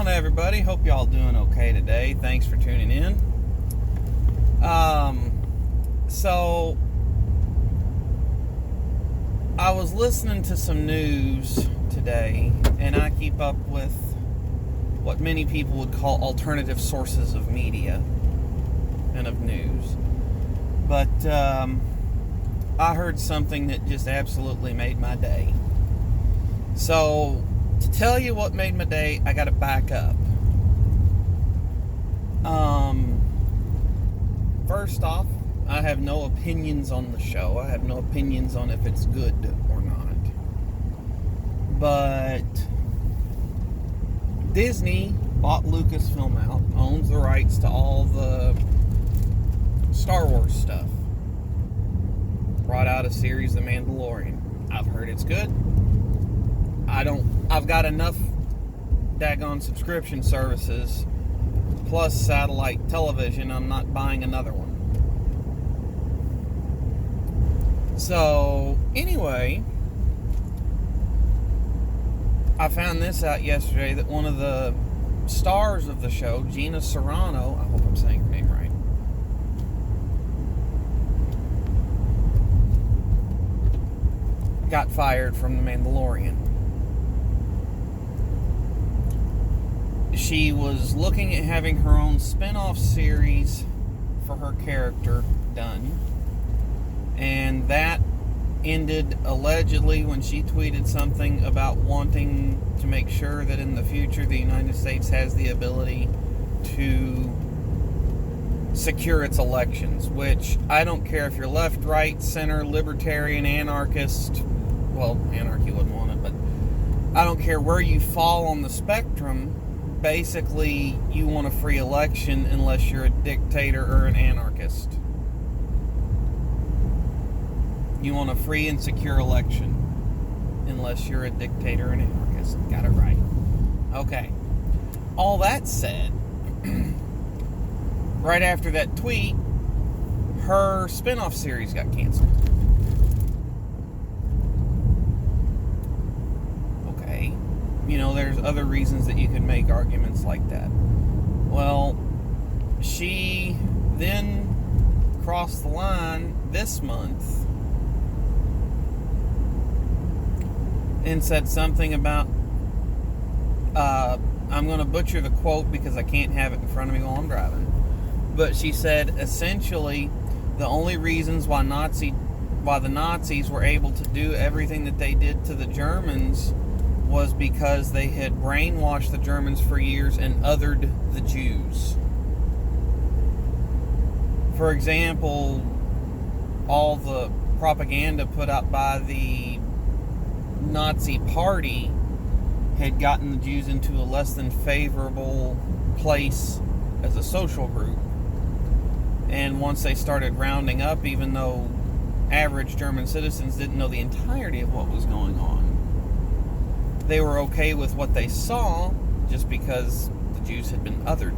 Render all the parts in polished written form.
on, everybody? Hope y'all doing okay today. Thanks for tuning in. So I was listening to some news today, and I keep up with what many people would call alternative sources of media and of news. But I heard something that just absolutely made my day. So, to tell you what made my day, I gotta back up. First off, I have no opinions on the show. I have no opinions on if it's good or not. But Disney bought Lucasfilm out, owns the rights to all the Star Wars stuff. Brought out a series, The Mandalorian. I've heard it's good. I've got enough daggone subscription services plus satellite television. I'm not buying another one. So, anyway, I found this out yesterday that one of the stars of the show, Gina Carano, I hope I'm saying her name right, got fired from The Mandalorian. She was looking at having her own spin-off series for her character done, and that ended allegedly when she tweeted something about wanting to make sure that in the future the United States has the ability to secure its elections, which I don't care if you're left, right, center, libertarian, anarchist. Well, anarchy wouldn't want it, but I don't care where you fall on the spectrum. Basically, you want a free election unless you're a dictator or an anarchist. You want a free and secure election unless you're a dictator or an anarchist. Got it right. Okay. All that said, right after that tweet, her spin-off series got canceled. Okay. You know, there's other reasons that you could make arguments like that. Well, she then crossed the line this month and said something about, I'm going to butcher the quote because I can't have it in front of me while I'm driving. But she said, essentially, the only reasons why the Nazis were able to do everything that they did to the Germans was because they had brainwashed the Germans for years and othered the Jews. For example, all the propaganda put out by the Nazi Party had gotten the Jews into a less than favorable place as a social group. And once they started rounding up, even though average German citizens didn't know the entirety of what was going on, they were okay with what they saw just because the Jews had been othered.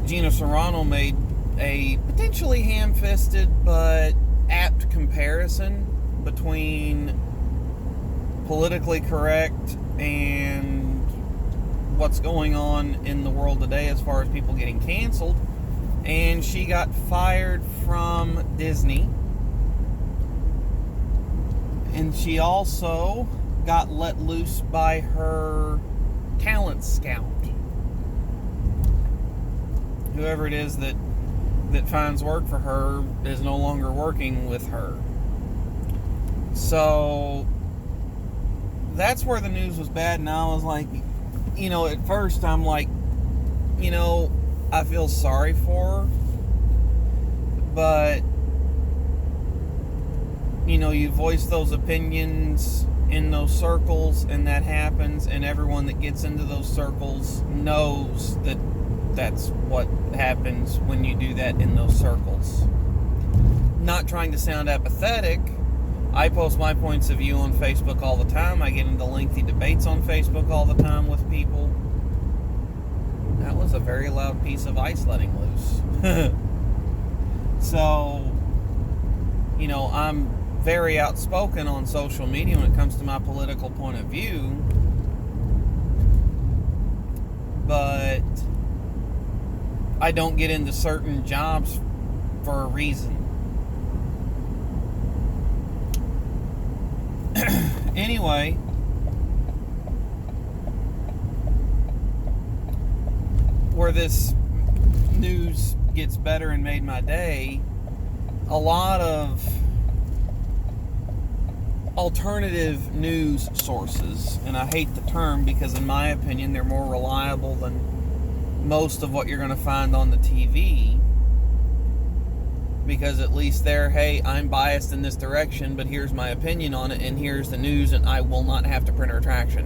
Gina Carano made a potentially ham-fisted but apt comparison between politically correct and what's going on in the world today as far as people getting canceled. And she got fired from Disney. And she also got let loose by her talent scout. Whoever it is that finds work for her is no longer working with her. So that's where the news was bad, and I was like, you know, at first I'm like, you know, I feel sorry for her, but you know, you voice those opinions in those circles, and that happens, and everyone that gets into those circles knows that that's what happens when you do that in those circles. Not trying to sound apathetic, I post my points of view on Facebook all the time. I get into lengthy debates on Facebook all the time with people. That was a very loud piece of ice letting loose. So, you know, I'm very outspoken on social media when it comes to my political point of view, but I don't get into certain jobs for a reason. Anyway, where this news gets better and made my day, a lot of alternative news sources, and I hate the term because in my opinion they're more reliable than most of what you're going to find on the TV, because at least they're, hey, I'm biased in this direction, but here's my opinion on it, and here's the news, and I will not have to print a retraction,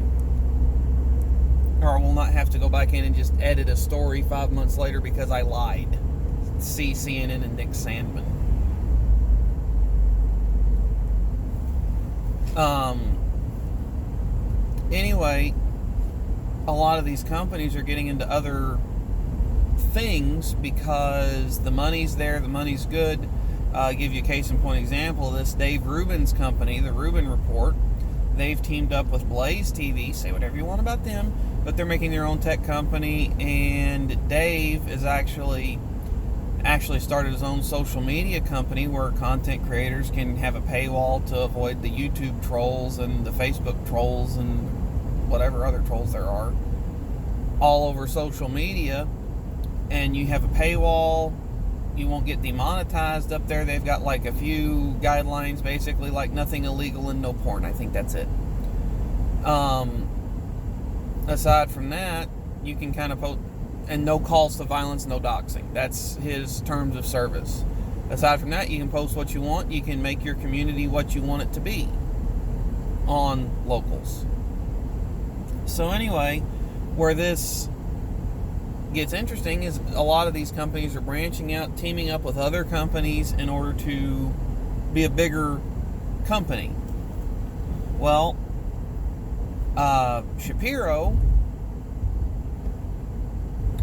or I will not have to go back in and just edit a story 5 months later because I lied. See CNN and Nick Sandman. Anyway, a lot of these companies are getting into other things because the money's there, the money's good. I'll give you a case in point example of this. Dave Rubin's company, the Rubin Report, they've teamed up with Blaze TV, say whatever you want about them, but they're making their own tech company, and Dave is actually started his own social media company where content creators can have a paywall to avoid the YouTube trolls and the Facebook trolls and whatever other trolls there are all over social media. And you have a paywall, you won't get demonetized up there. They've got like a few guidelines, basically like nothing illegal and no porn. I think that's it. Aside from that, you can kind of post, and no calls to violence, no doxing. That's his terms of service. Aside from that, you can post what you want. You can make your community what you want it to be on locals. So anyway, where this gets interesting is a lot of these companies are branching out, teaming up with other companies in order to be a bigger company. Well, Shapiro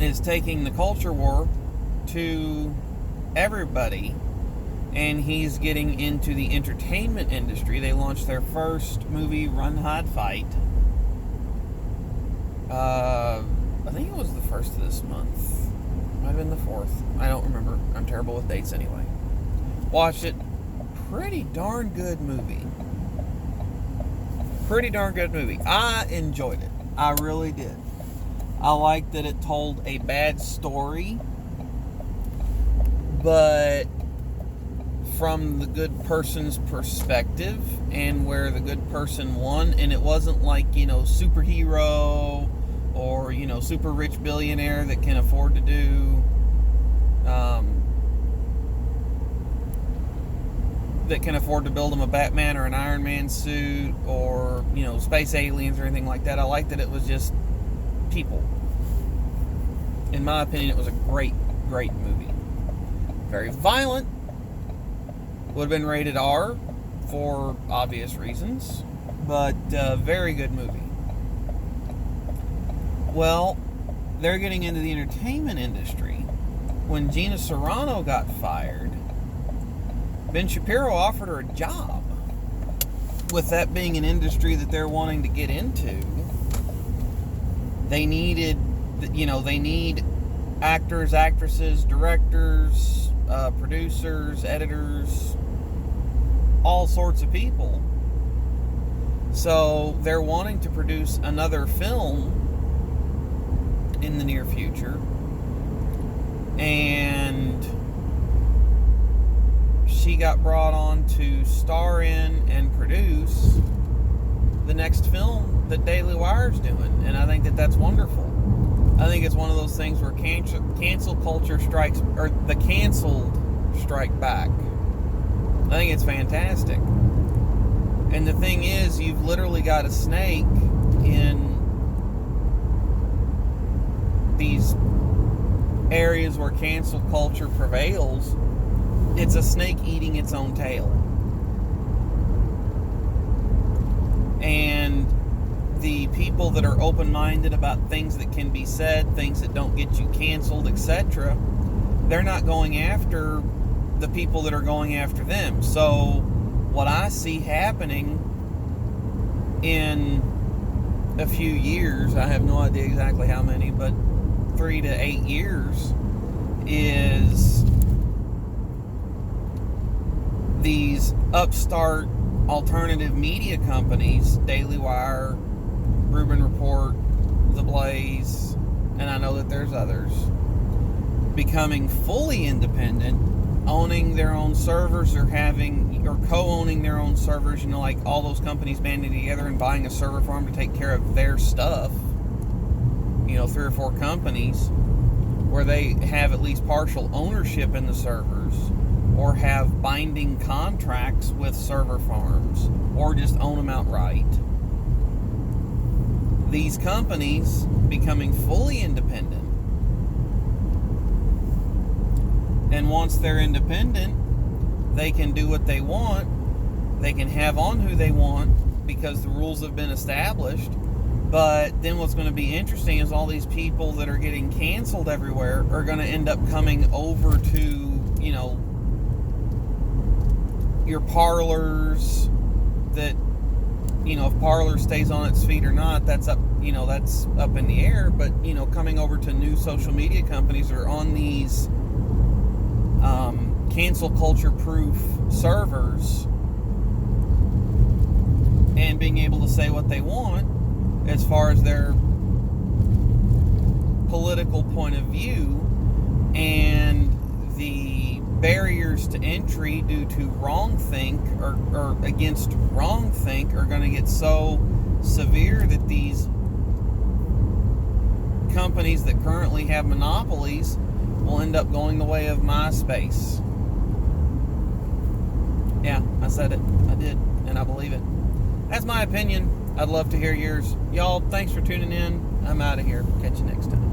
is taking the culture war to everybody, and he's getting into the entertainment industry. They launched their first movie, Run, Hide, Fight. I think it was the 1st of this month. Might have been the 4th. I don't remember. I'm terrible with dates anyway. Watched it. Pretty darn good movie. Pretty darn good movie. I enjoyed it. I really did. I liked that it told a bad story, but from the good person's perspective, and where the good person won, and it wasn't like, superhero or, super rich billionaire that can afford to do, that can afford to build him a Batman or an Iron Man suit or, space aliens or anything like that. I liked that it was just people. In my opinion, it was a great, great movie. Very violent. Would have been rated R for obvious reasons, but very good movie. Well, they're getting into the entertainment industry. When Gina Carano got fired, Ben Shapiro offered her a job. With that being an industry that they're wanting to get into, they need actors, actresses, directors, producers, editors, all sorts of people. So they're wanting to produce another film in the near future, and she got brought on to star in and produce the next film that Daily Wire's doing, and I think that that's wonderful. I think it's one of those things where cancel culture strikes, or the canceled strike back. I think it's fantastic. And the thing is, you've literally got a snake in these areas where cancel culture prevails. It's a snake eating its own tail. And the people that are open-minded about things that can be said, things that don't get you canceled, etc., they're not going after the people that are going after them. So what I see happening in a few years, I have no idea exactly how many, but 3 to 8 years, is these upstart alternative media companies, Daily Wire, Rubin Report, The Blaze, and I know that there's others, becoming fully independent, owning their own servers or co-owning their own servers, like all those companies banding together and buying a server farm to take care of their stuff, 3 or 4 companies where they have at least partial ownership in the servers or have binding contracts with server farms or just own them outright. These companies becoming fully independent. And once they're independent, they can do what they want. They can have on who they want because the rules have been established. But then what's going to be interesting is all these people that are getting canceled everywhere are going to end up coming over to, your Parlors that, if Parler stays on its feet or not, that's up, that's up in the air. But, coming over to new social media companies or on these cancel culture proof servers and being able to say what they want as far as their political point of view, and the barriers to entry due to wrongthink or against wrongthink are going to get so severe that these companies that currently have monopolies will end up going the way of MySpace. Yeah, I said it. I did, and I believe it. That's my opinion. I'd love to hear yours. Y'all, thanks for tuning in. I'm out of here. Catch you next time.